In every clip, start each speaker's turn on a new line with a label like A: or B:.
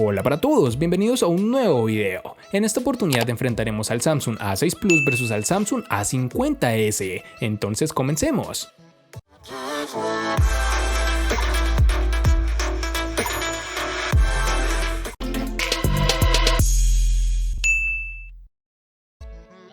A: Hola para todos, bienvenidos a un nuevo video. En esta oportunidad enfrentaremos al Samsung A6 Plus versus al Samsung A50s. Entonces comencemos.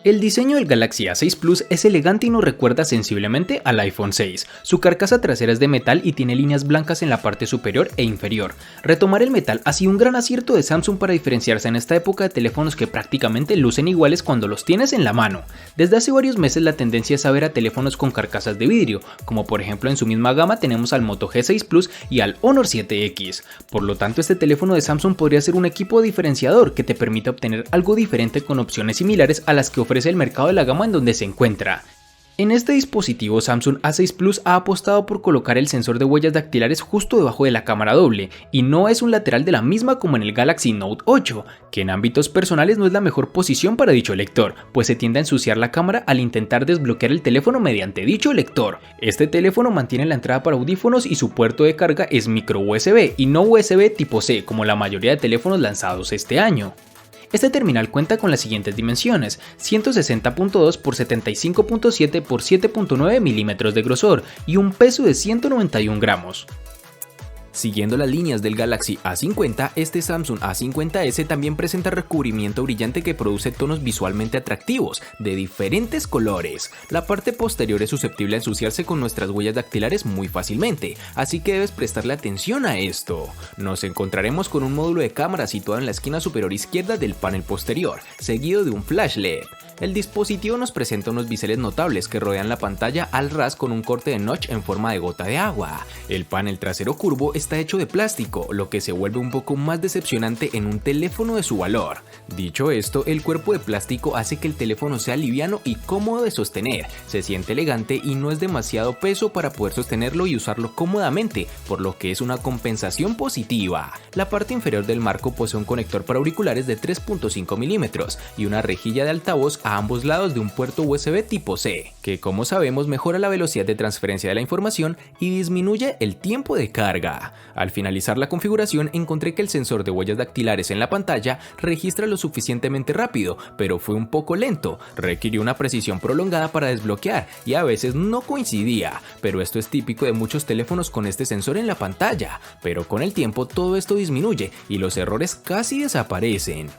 A: El diseño del Galaxy A6 Plus es elegante y nos recuerda sensiblemente al iPhone 6. Su carcasa trasera es de metal y tiene líneas blancas en la parte superior e inferior. Retomar el metal ha sido un gran acierto de Samsung para diferenciarse en esta época de teléfonos que prácticamente lucen iguales cuando los tienes en la mano. Desde hace varios meses la tendencia es a ver a teléfonos con carcasas de vidrio, como por ejemplo en su misma gama tenemos al Moto G6 Plus y al Honor 7X. Por lo tanto, este teléfono de Samsung podría ser un equipo diferenciador que te permita obtener algo diferente con opciones similares a las que ofrece el mercado de la gama en donde se encuentra. En este dispositivo Samsung A6 Plus ha apostado por colocar el sensor de huellas dactilares justo debajo de la cámara doble, y no es un lateral de la misma como en el Galaxy Note 8, que en ámbitos personales no es la mejor posición para dicho lector, pues se tiende a ensuciar la cámara al intentar desbloquear el teléfono mediante dicho lector. Este teléfono mantiene la entrada para audífonos y su puerto de carga es micro USB y no USB tipo C como la mayoría de teléfonos lanzados este año. Este terminal cuenta con las siguientes dimensiones: 160.2 x 75.7 x 7.9 milímetros de grosor y un peso de 191 gramos. Siguiendo las líneas del Galaxy A50, este Samsung A50s también presenta recubrimiento brillante que produce tonos visualmente atractivos, de diferentes colores. La parte posterior es susceptible a ensuciarse con nuestras huellas dactilares muy fácilmente, así que debes prestarle atención a esto. Nos encontraremos con un módulo de cámara situado en la esquina superior izquierda del panel posterior, seguido de un flash LED. El dispositivo nos presenta unos biseles notables que rodean la pantalla al ras con un corte de notch en forma de gota de agua. El panel trasero curvo está hecho de plástico, lo que se vuelve un poco más decepcionante en un teléfono de su valor. Dicho esto, el cuerpo de plástico hace que el teléfono sea liviano y cómodo de sostener, se siente elegante y no es demasiado peso para poder sostenerlo y usarlo cómodamente, por lo que es una compensación positiva. La parte inferior del marco posee un conector para auriculares de 3.5 milímetros y una rejilla de altavoz a ambos lados de un puerto USB tipo C, que como sabemos mejora la velocidad de transferencia de la información y disminuye el tiempo de carga. Al finalizar la configuración encontré que el sensor de huellas dactilares en la pantalla registra lo suficientemente rápido, pero fue un poco lento, requirió una precisión prolongada para desbloquear y a veces no coincidía, pero esto es típico de muchos teléfonos con este sensor en la pantalla, pero con el tiempo todo esto disminuye y los errores casi desaparecen.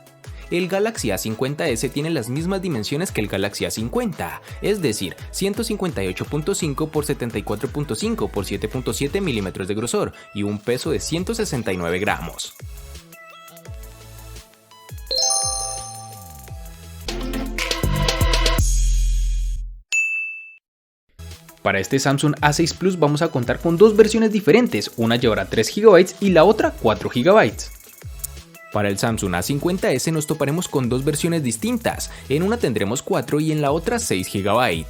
A: El Galaxy A50s tiene las mismas dimensiones que el Galaxy A50, es decir, 158.5 x 74.5 x 7.7 milímetros de grosor y un peso de 169 gramos. Para este Samsung A6 Plus vamos a contar con dos versiones diferentes, una llevará 3 GB y la otra 4 GB. Para el Samsung A50s nos toparemos con dos versiones distintas, en una tendremos 4 y en la otra 6 GB.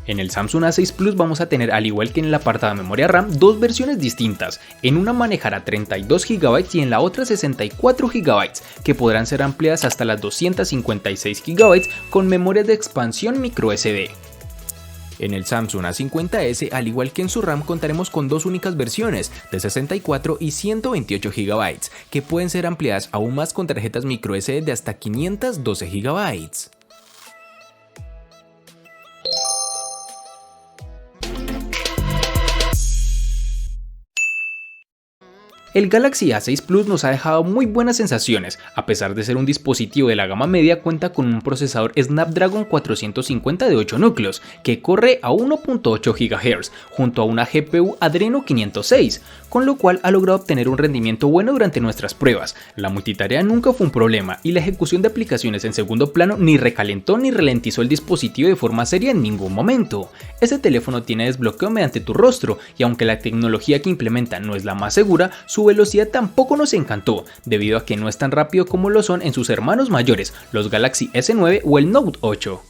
A: En el Samsung A6 Plus vamos a tener, al igual que en el apartado de memoria RAM, dos versiones distintas. En una manejará 32 GB y en la otra 64 GB, que podrán ser ampliadas hasta las 256 GB con memorias de expansión microSD. En el Samsung A50s, al igual que en su RAM, contaremos con dos únicas versiones, de 64 y 128 GB, que pueden ser ampliadas aún más con tarjetas microSD de hasta 512 GB. El Galaxy A6 Plus nos ha dejado muy buenas sensaciones. A pesar de ser un dispositivo de la gama media, cuenta con un procesador Snapdragon 450 de 8 núcleos, que corre a 1.8 GHz, junto a una GPU Adreno 506, con lo cual ha logrado obtener un rendimiento bueno durante nuestras pruebas. La multitarea nunca fue un problema y la ejecución de aplicaciones en segundo plano ni recalentó ni ralentizó el dispositivo de forma seria en ningún momento. Este teléfono tiene desbloqueo mediante tu rostro y aunque la tecnología que implementa no es la más segura, su velocidad tampoco nos encantó, debido a que no es tan rápido como lo son en sus hermanos mayores, los Galaxy S9 o el Note 8.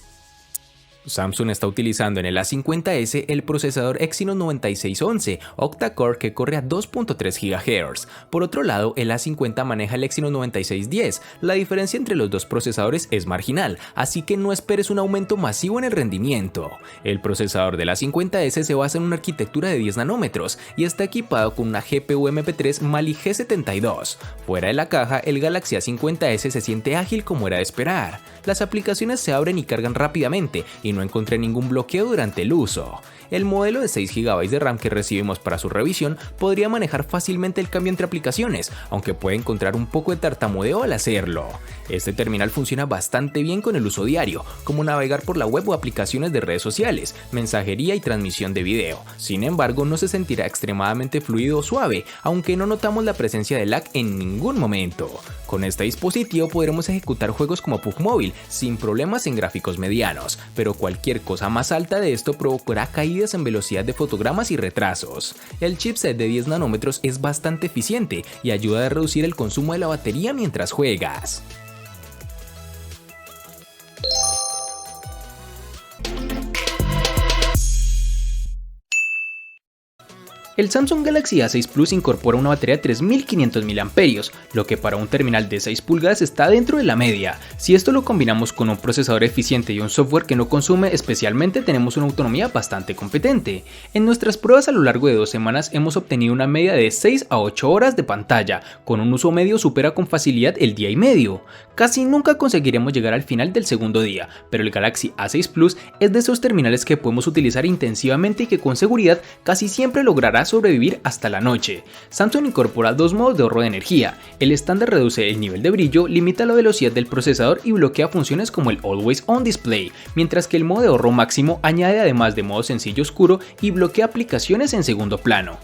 B: Samsung está utilizando en el A50s el procesador Exynos 9611 octa-core que corre a 2.3 GHz. Por otro lado, el A50 maneja el Exynos 9610. La diferencia entre los dos procesadores es marginal, así que no esperes un aumento masivo en el rendimiento. El procesador del A50s se basa en una arquitectura de 10 nanómetros y está equipado con una GPU MP3 Mali G72. Fuera de la caja, el Galaxy A50s se siente ágil como era de esperar. Las aplicaciones se abren y cargan rápidamente y no encontré ningún bloqueo durante el uso. El modelo de 6 GB de RAM que recibimos para su revisión podría manejar fácilmente el cambio entre aplicaciones, aunque puede encontrar un poco de tartamudeo al hacerlo. Este terminal funciona bastante bien con el uso diario, como navegar por la web o aplicaciones de redes sociales, mensajería y transmisión de video. Sin embargo, no se sentirá extremadamente fluido o suave, aunque no notamos la presencia de lag en ningún momento. Con este dispositivo podremos ejecutar juegos como PUBG Mobile sin problemas en gráficos medianos, pero cualquier cosa más alta de esto provocará caídas en velocidad de fotogramas y retrasos. El chipset de 10 nanómetros es bastante eficiente y ayuda a reducir el consumo de la batería mientras juegas.
A: El Samsung Galaxy A6 Plus incorpora una batería de 3500 mAh, lo que para un terminal de 6 pulgadas está dentro de la media. Si esto lo combinamos con un procesador eficiente y un software que no consume especialmente, tenemos una autonomía bastante competente. En nuestras pruebas a lo largo de 2 semanas hemos obtenido una media de 6 a 8 horas de pantalla, con un uso medio supera con facilidad el día y medio. Casi nunca conseguiremos llegar al final del segundo día, pero el Galaxy A6 Plus es de esos terminales que podemos utilizar intensivamente y que con seguridad casi siempre logrará sobrevivir hasta la noche. Samsung incorpora dos modos de ahorro de energía. El estándar reduce el nivel de brillo, limita la velocidad del procesador y bloquea funciones como el Always On Display, mientras que el modo de ahorro máximo añade además de modo sencillo oscuro y bloquea aplicaciones en segundo plano.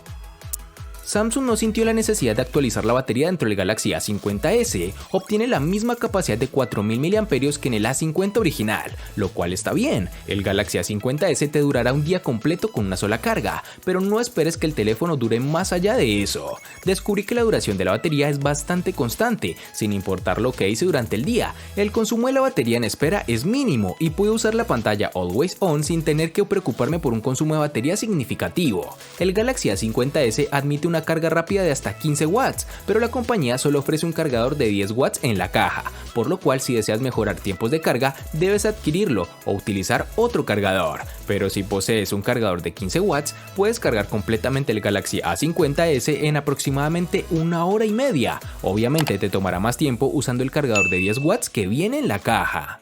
B: Samsung no sintió la necesidad de actualizar la batería dentro del Galaxy A50s, obtiene la misma capacidad de 4000 mAh que en el A50 original, lo cual está bien. El Galaxy A50s te durará un día completo con una sola carga, pero no esperes que el teléfono dure más allá de eso. Descubrí que la duración de la batería es bastante constante, sin importar lo que hice durante el día. El consumo de la batería en espera es mínimo y puedo usar la pantalla Always On sin tener que preocuparme por un consumo de batería significativo. El Galaxy A50s admite una carga rápida de hasta 15 watts, pero la compañía solo ofrece un cargador de 10 watts en la caja, por lo cual si deseas mejorar tiempos de carga debes adquirirlo o utilizar otro cargador. Pero si posees un cargador de 15 watts, puedes cargar completamente el Galaxy A50s en aproximadamente 1 hora y media. Obviamente te tomará más tiempo usando el cargador de 10 watts que viene en la caja.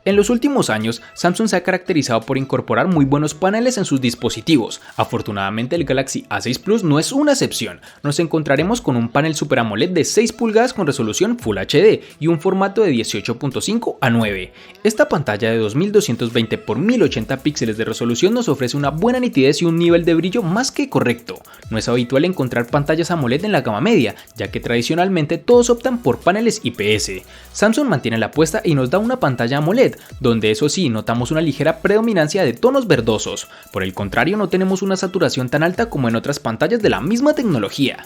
A: En los últimos años, Samsung se ha caracterizado por incorporar muy buenos paneles en sus dispositivos. Afortunadamente, el Galaxy A6 Plus no es una excepción. Nos encontraremos con un panel Super AMOLED de 6 pulgadas con resolución Full HD y un formato de 18.5 a 9. Esta pantalla de 2220 x 1080 píxeles de resolución nos ofrece una buena nitidez y un nivel de brillo más que correcto. No es habitual encontrar pantallas AMOLED en la gama media, ya que tradicionalmente todos optan por paneles IPS. Samsung mantiene la apuesta y nos da una pantalla AMOLED, donde eso sí notamos una ligera predominancia de tonos verdosos. Por el contrario, no tenemos una saturación tan alta como en otras pantallas de la misma tecnología.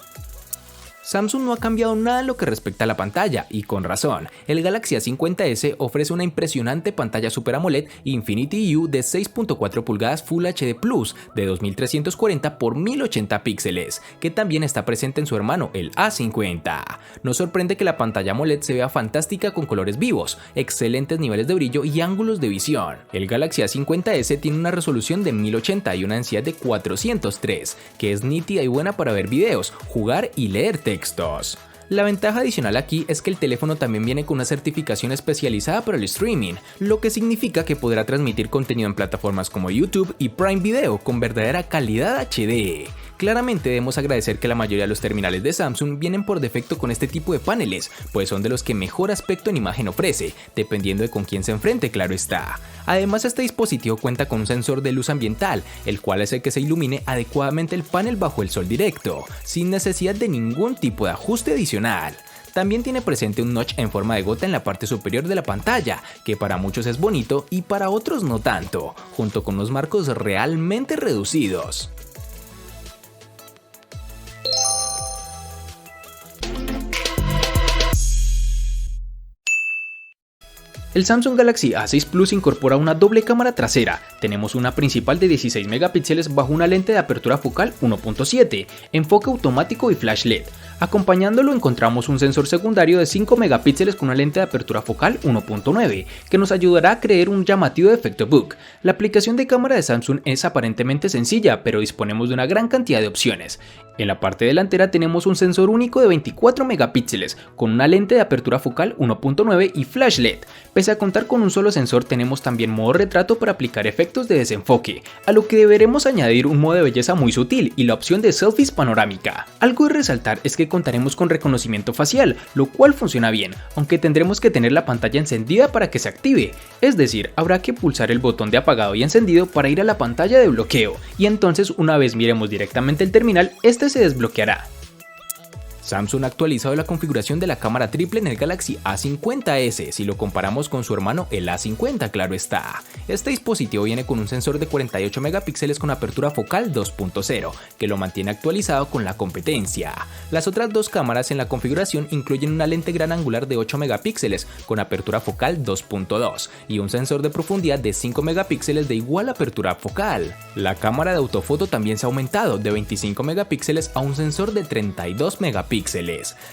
B: Samsung no ha cambiado nada en lo que respecta a la pantalla, y con razón. El Galaxy A50s ofrece una impresionante pantalla Super AMOLED Infinity U de 6.4 pulgadas Full HD Plus de 2340 x 1080 píxeles, que también está presente en su hermano, el A50. Nos sorprende que la pantalla AMOLED se vea fantástica con colores vivos, excelentes niveles de brillo y ángulos de visión. El Galaxy A50s tiene una resolución de 1080 y una densidad de 403, que es nítida y buena para ver videos, jugar y leer textos. La ventaja adicional aquí es que el teléfono también viene con una certificación especializada para el streaming, lo que significa que podrá transmitir contenido en plataformas como YouTube y Prime Video con verdadera calidad HD. Claramente debemos agradecer que la mayoría de los terminales de Samsung vienen por defecto con este tipo de paneles, pues son de los que mejor aspecto en imagen ofrece, dependiendo de con quién se enfrente, claro está. Además, este dispositivo cuenta con un sensor de luz ambiental, el cual hace que se ilumine adecuadamente el panel bajo el sol directo, sin necesidad de ningún tipo de ajuste adicional. También tiene presente un notch en forma de gota en la parte superior de la pantalla, que para muchos es bonito y para otros no tanto, junto con unos marcos realmente reducidos.
A: El Samsung Galaxy A6 Plus incorpora una doble cámara trasera. Tenemos una principal de 16 megapíxeles bajo una lente de apertura focal 1.7, enfoque automático y flash LED. Acompañándolo encontramos un sensor secundario de 5 megapíxeles con una lente de apertura focal 1.9, que nos ayudará a crear un llamativo efecto bokeh. La aplicación de cámara de Samsung es aparentemente sencilla, pero disponemos de una gran cantidad de opciones. En la parte delantera tenemos un sensor único de 24 megapíxeles, con una lente de apertura focal 1.9 y flash LED. Pese a contar con un solo sensor, tenemos también modo retrato para aplicar efectos de desenfoque, a lo que deberemos añadir un modo de belleza muy sutil y la opción de selfies panorámica. Algo de resaltar es que contaremos con reconocimiento facial, lo cual funciona bien, aunque tendremos que tener la pantalla encendida para que se active, es decir, habrá que pulsar el botón de apagado y encendido para ir a la pantalla de bloqueo, y entonces una vez miremos directamente el terminal, este se desbloqueará.
B: Samsung ha actualizado la configuración de la cámara triple en el Galaxy A50s si lo comparamos con su hermano el A50, claro está. Este dispositivo viene con un sensor de 48 megapíxeles con apertura focal 2.0, que lo mantiene actualizado con la competencia. Las otras dos cámaras en la configuración incluyen una lente gran angular de 8 megapíxeles con apertura focal 2.2 y un sensor de profundidad de 5 megapíxeles de igual apertura focal. La cámara de autofoto también se ha aumentado de 25 megapíxeles a un sensor de 32 megapíxeles.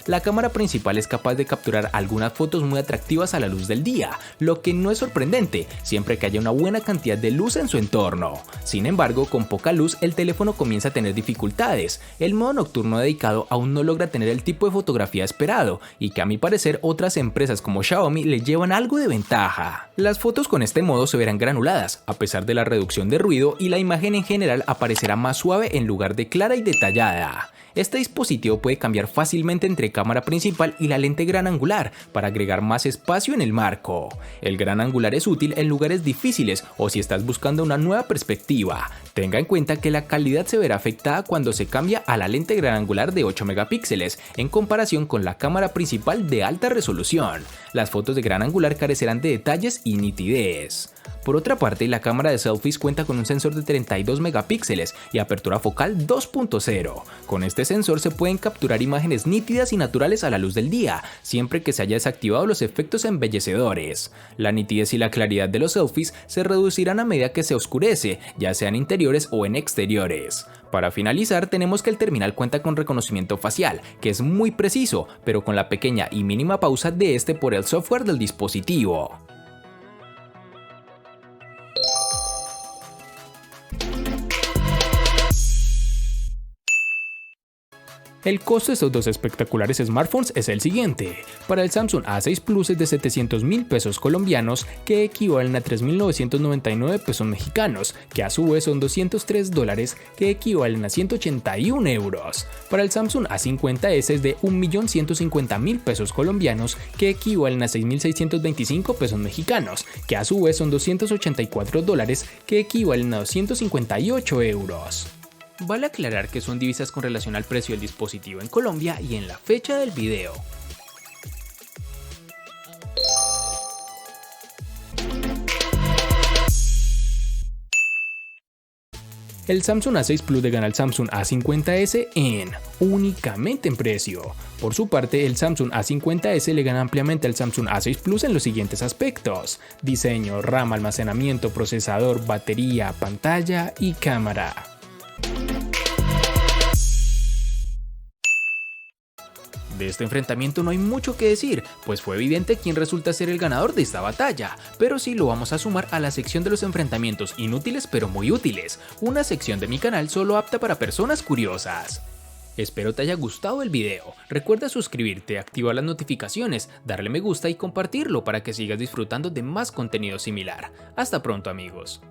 B: La cámara principal es capaz de capturar algunas fotos muy atractivas a la luz del día, lo que no es sorprendente siempre que haya una buena cantidad de luz en su entorno. Sin embargo, con poca luz el teléfono comienza a tener dificultades. El modo nocturno dedicado aún no logra tener el tipo de fotografía esperado y que a mi parecer otras empresas como Xiaomi le llevan algo de ventaja. Las fotos con este modo se verán granuladas a pesar de la reducción de ruido y la imagen en general aparecerá más suave en lugar de clara y detallada. Este dispositivo puede cambiar fácilmente entre cámara principal y la lente gran angular para agregar más espacio en el marco. El gran angular es útil en lugares difíciles o si estás buscando una nueva perspectiva. Tenga en cuenta que la calidad se verá afectada cuando se cambia a la lente gran angular de 8 megapíxeles en comparación con la cámara principal de alta resolución. Las fotos de gran angular carecerán de detalles y nitidez. Por otra parte, la cámara de selfies cuenta con un sensor de 32 megapíxeles y apertura focal 2.0. Con este sensor se pueden capturar imágenes nítidas y naturales a la luz del día, siempre que se haya desactivado los efectos embellecedores. La nitidez y la claridad de los selfies se reducirán a medida que se oscurece, ya sea en interiores o en exteriores. Para finalizar, tenemos que el terminal cuenta con reconocimiento facial, que es muy preciso, pero con la pequeña y mínima pausa de este por el software del dispositivo. El costo de estos dos espectaculares smartphones es el siguiente. Para el Samsung A6 Plus es de 700.000 pesos colombianos, que equivalen a 3.999 pesos mexicanos, que a su vez son $203, que equivalen a 181 euros. Para el Samsung A50s es de 1.150.000 pesos colombianos, que equivalen a 6.625 pesos mexicanos, que a su vez son $284, que equivalen a 258 euros.
A: Vale aclarar que son divisas con relación al precio del dispositivo en Colombia y en la fecha del video.
B: El Samsung A6 Plus le gana al Samsung A50s únicamente en precio. Por su parte, el Samsung A50s le gana ampliamente al Samsung A6 Plus en los siguientes aspectos: diseño, RAM, almacenamiento, procesador, batería, pantalla y cámara.
A: De este enfrentamiento no hay mucho que decir, pues fue evidente quién resulta ser el ganador de esta batalla, pero sí lo vamos a sumar a la sección de los enfrentamientos inútiles pero muy útiles, una sección de mi canal solo apta para personas curiosas. Espero te haya gustado el video, recuerda suscribirte, activar las notificaciones, darle me gusta y compartirlo para que sigas disfrutando de más contenido similar. Hasta pronto amigos.